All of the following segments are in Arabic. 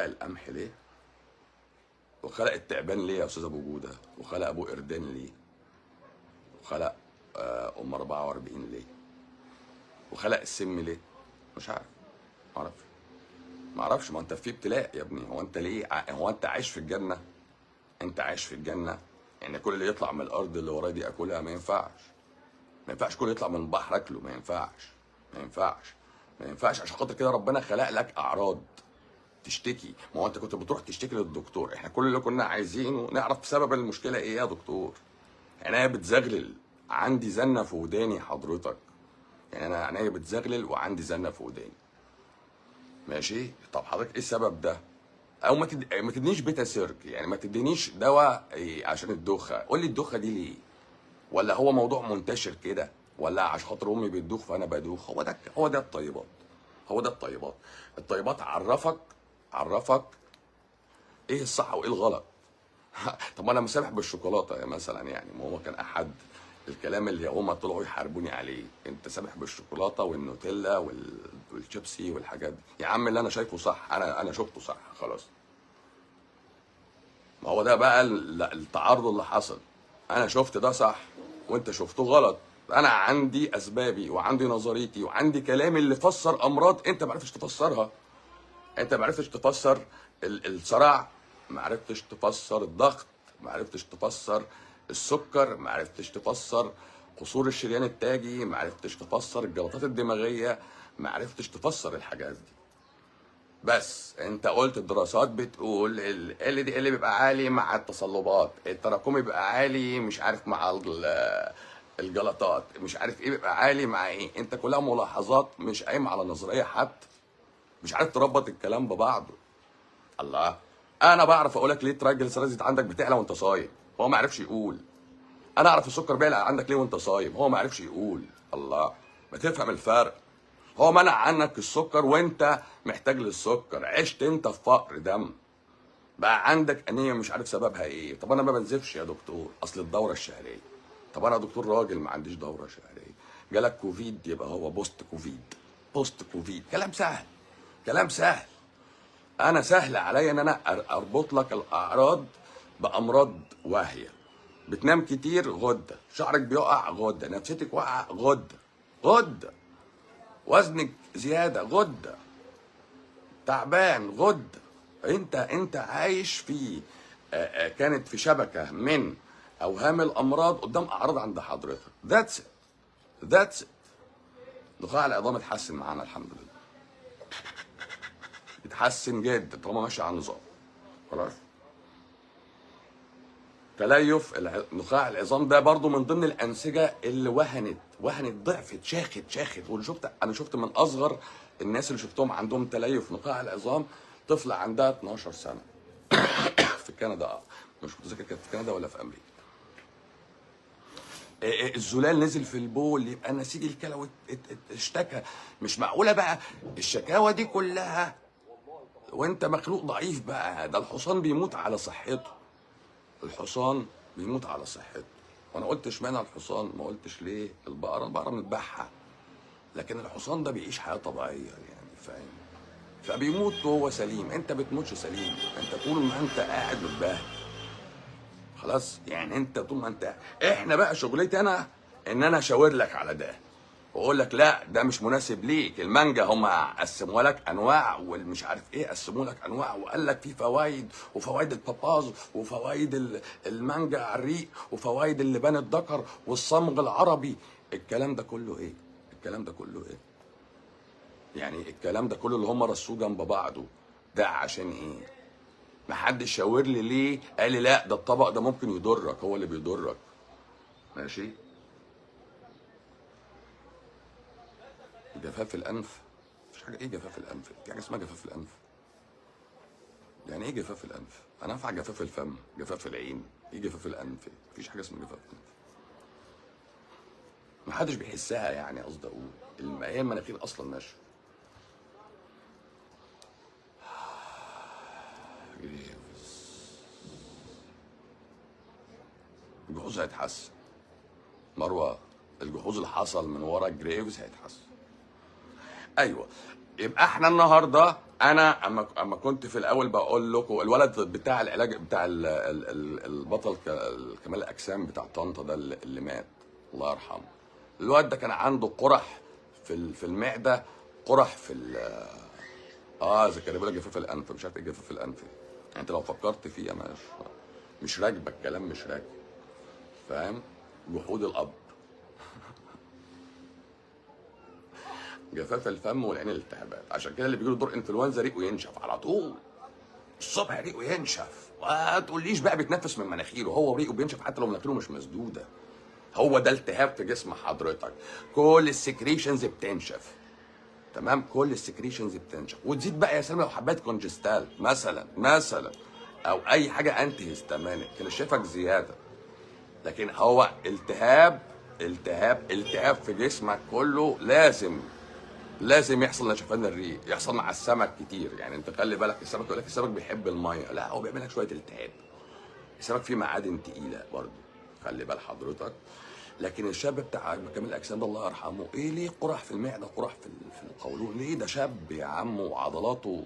خلق القمح ليه؟ وخلق التعبان ليه يا استاذ ابو جوده؟ وخلق ابو قردان ليه؟ وخلق ام 44 ليه؟ وخلق السم ليه؟ مش عارف. معرفش. معرفش. ما انت في ابتلاء يا ابني. هو انت ليه هو انت عايش في الجنه؟ انت عايش في الجنه؟ يعني كل اللي يطلع من الارض اللي ورايا دي اكلها؟ ما ينفعش. ما ينفعش كل اللي يطلع من البحر اكله. ما ينفعش. ما ينفعش. ما ينفعش. عشان خاطر كده ربنا خلق لك اعراض تشتكي. ما هو انت كنت بتروح تشتكي للدكتور. احنا كل اللي كنا عايزينه نعرف سبب المشكله ايه يا دكتور. عينيا بتزغلل، عندي زنه في وداني حضرتك. يعني انا عينيا بتزغلل وعندي زنه في وداني. ماشي. طب حضرتك ايه السبب ده؟ او ما تدينيش بيتا سيرك. يعني ما تدينيش دواء عشان الدوخه. قول لي الدوخه دي ليه؟ ولا هو موضوع منتشر كده؟ ولا عشان خاطر امي بتدوخ فانا بدوخ؟ هو ده الطيبات. هو ده الطيبات. الطيبات عرفك ايه الصح وايه الغلط. طب ما انا مسامح بالشوكولاته مثلا. يعني ما هو كان احد الكلام اللي هما طلعوا يحاربوني عليه. انت سامح بالشوكولاته والنوتيلا والشيبسي والحاجات دي. يا عم اللي انا شايفه صح انا شفته صح خلاص. ما هو ده بقى التعارض اللي حصل. انا شفت ده صح وانت شفته غلط. انا عندي اسبابي وعندي نظريتي وعندي كلامي اللي فسر امراض انت ما عرفتش تفسرها. انت ما عرفتش تفسر الصرع، ما عرفتش تفسر الضغط، ما عرفتش تفسر السكر، ما عرفتش تفسر قصور الشريان التاجي، ما عرفتش تفسر الجلطات الدماغيه، ما عرفتش تفسر الحاجات دي. بس انت قلت الدراسات بتقول ال دي ال بيبقى عالي مع التصلبات، التراكمي بيبقى عالي مش عارف مع الجلطات، مش عارف ايه بيبقى عالي مع ايه. انت كلها ملاحظات مش قايمه على نظريه حتى. مش عارف تربط الكلام ببعضه. الله. انا بعرف اقول لك ليه الترايجليسيرايد عندك بتعلى وانت صايم، هو ما عرفش يقول. انا اعرف السكر بيعلى عندك ليه وانت صايم، هو ما عرفش يقول. الله. ما تفهم الفرق. هو منع عنك السكر وانت محتاج للسكر. عشت انت في فقر دم، بقى عندك انيميا مش عارف سببها ايه. طب انا ما بنزفش يا دكتور، اصل الدوره الشهريه. طب انا دكتور راجل ما عنديش دوره شهريه. جالك كوفيد يبقى هو بوست كوفيد. بوست كوفيد كلام سهل. كلام سهل. انا سهل عليا ان انا اربط لك الاعراض بامراض واهيه. بتنام كتير غده، شعرك بيقع غده، نفسيتك واقعه غده. غده. وزنك زياده غده، تعبان غده. انت عايش في كانت في شبكه من اوهام الامراض قدام اعراض عند حضرتك. ذاتس نخاع العظام اتحسن معانا الحمد لله. اتحسن جدا طالما ماشي على النظام. خلاص. تليف نخاع العظام ده برضو من ضمن الانسجه اللي وهنت ضعفت شاخت. انا شفت من اصغر الناس اللي شفتهم عندهم تليف نخاع العظام طفله عندها 12 سنه في كندا. مش متذكر كانت في كندا ولا في امريكا. الزلال نزل في البول يبقى نسيج الكلوي اشتكى. مش معقوله بقى الشكاوى دي كلها وانت مخلوق ضعيف بقى. ده الحصان بيموت على صحته. الحصان بيموت على صحته. وانا قلت اشمعنى الحصان، ما قلتش ليه البقره بنذبحها. لكن الحصان ده بيعيش حياه طبيعيه يعني فاهم. فبيموت وهو سليم. انت بتموتش سليم. انت طول ما انت قاعد متبهدل. خلاص. يعني انت طول ما انت. احنا بقى شغلتي انا ان انا اشاور لك على ده واقول لك لا ده مش مناسب ليك. المانجا هم قسموا لك انواع والمش عارف ايه، قسموا لك انواع وقال لك في فوائد وفوائد الباباز وفوائد المانجا على الريق وفوائد اللبان الذكر والصمغ العربي. الكلام ده كله ايه؟ الكلام ده كله ايه؟ يعني الكلام ده كله اللي هم رصوه جنب بعضه ده عشان ايه؟ محدش شاور لي ليه قال لي لا ده الطبق ده ممكن يضرك. هو اللي بيضرك. ماشي. جفاف الانف. مفيش حاجه. ايه جفاف الانف؟ في حاجه اسمها جفاف الانف؟ يعني ايه جفاف الانف؟ انا انفع جفاف الفم، جفاف العين. ايه جفاف الانف؟ مفيش حاجه اسمها جفاف الانف. محدش بيحسها. يعني قصدي اقول هي المناخير اصلا ناشفه. الجحوظ هيتحسن. مروه الجحوظ اللي حصل من ورا جريفز هيتحسن. ايوه. يبقى احنا النهارده انا اما كنت في الاول بقول لكم الولد بتاع العلاج بتاع البطل كمال الاجسام بتاع طنطا ده اللي مات، الله يرحمه. الواد ده كان عنده قرح في المعده، قرح في زي كان بيقول لك جفاف الانف، مش عارف ايه جفاف الانف دي. يعني انت لو فكرت فيها مش راكبه الكلام، مش راكب، فاهم؟ جحود الاب. جفاف الفم والعين الالتهابات، عشان كده اللي بيجيله دور انفلونزا ريقه ينشف على طول الصبح، ريقه ينشف. وما تقوليش بقى بيتنفس من مناخيره، هو ريقه بينشف حتى لو مناخيره مش مسدوده. هو ده التهاب في جسم حضرتك، كل السكريشنز بتنشف، تمام؟ كل السكريشنز بتنشف. وتزيد بقى يا سلمى لو حبيت كونجستال مثلا او اي حاجه انتي هيستامينك تنشفك زياده. لكن هو التهاب في جسمك كله، لازم يحصل نشفان الريق، يحصل مع السمك كتير. يعني انت خلي بالك، السمك يقول لك السمك بيحب الميه، لا هو بيعمل لك شويه التهاب. السمك فيه معادن تقيله برضه، خلي بال حضرتك. لكن الشاب بتاع كامل الاجسام ده الله يرحمه، ايه ليه قرح في المعده، قرح في القولون؟ ليه؟ ده شاب يا عم وعضلاته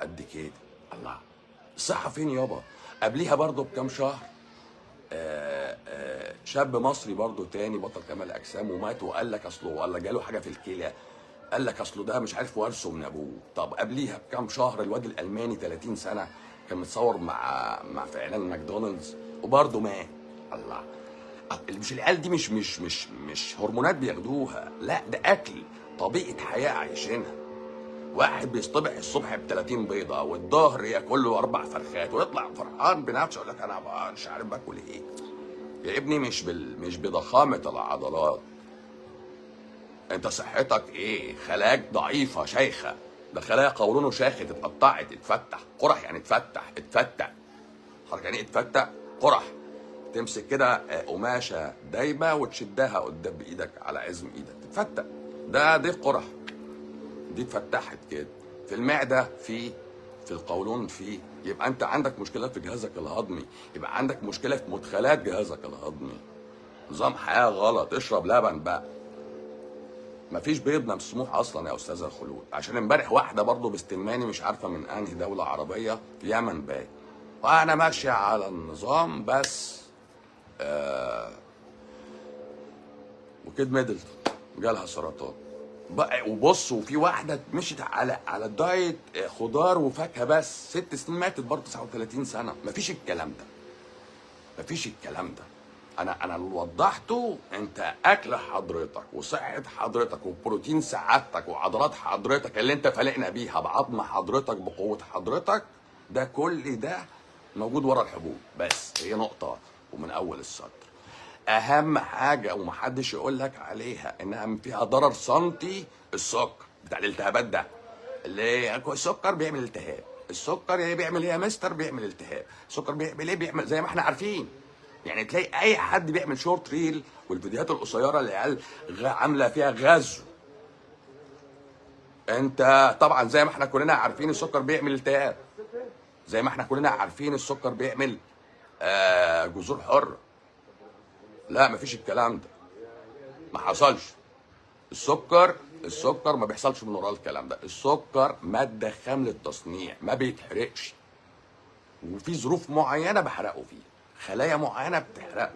قد كده. الله، الصحه فين يابا؟ قبليها برضه بكام شهر شاب مصري برضه تاني بطل كمال اجسام ومات، وقال لك اصله ولا جاله حاجه في الكلى، قال لك اصله ده مش عارف ورثه من ابوه. طب قبليها بكام شهر الواد الالماني 30 سنه كان متصور في اعلان ماكدونالدز وبرضه مات. الله، مش العيال دي مش هرمونات بياخدوها، لا ده اكل، طبيعه حياه عايشينها. واحد بيصطبح الصبح ب 30 بيضه والظهر ياكل له 4 فرخات ويطلع فرحان بنفسه، يقول لك انا مش عارف باكل ايه. يا ابني مش بضخامه العضلات، انت صحتك ايه؟ خلاياك ضعيفه شيخه، ده خلايا قولونه شاخت، اتقطعت، اتفتح. قرح يعني اتفتح حركه، يعني اتفتح قرح. تمسك كده قماشه دايبه وتشدها قدام بايدك على عزم ايدك تتفتح، دي قرح، دي اتفتحت كده. في المعده في القولون يبقى انت عندك مشكله في جهازك الهضمي، يبقى عندك مشكله في مدخلات جهازك الهضمي. نظام حياه غلط، اشرب لبن بقى. مفيش بيض مسموح اصلا يا استاذه خلود. عشان امبارح واحده برضه بستلماني مش عارفه من انهي دوله عربيه في يمن باين، وانا ماشيه على النظام بس وكيد ميدلتون جالها سرطان بقى. وبص، وفي واحده مشيت على الدايت خضار وفاكهه بس 6 سنين ماتت برضه 39 سنه. مفيش الكلام ده. انا اللي وضحته، انت اكل حضرتك وصحه حضرتك وبروتين سعادتك وعضلات حضرتك اللي انت فالقنا بيها بعظم حضرتك بقوه حضرتك، ده كل ده موجود ورا الحبوب بس. هي نقطه ومن اول السطر. اهم حاجه ومحدش يقول لك عليها انها فيها ضرر سنتي، السكر بتاع الالتهابات ده. اللي السكر بيعمل التهاب، السكر بيعمل ايه يا مستر؟ بيعمل التهاب. السكر بيعمل ايه؟ بيعمل زي ما احنا عارفين. يعني تلاقي اي حد بيعمل شورت ريل والفيديوهات القصيره اللي العيال عامله فيها غزو. انت طبعا زي ما احنا كلنا عارفين السكر بيعمل التهاب، زي ما احنا كلنا عارفين السكر بيعمل جذور حره. لا مفيش الكلام ده، ما حصلش. السكر ما بيحصلش من وراه الكلام ده. السكر ماده خام للتصنيع، ما بيتحرقش، وفي ظروف معينه بحرقه فيها، خلايا معينه بتحرقه.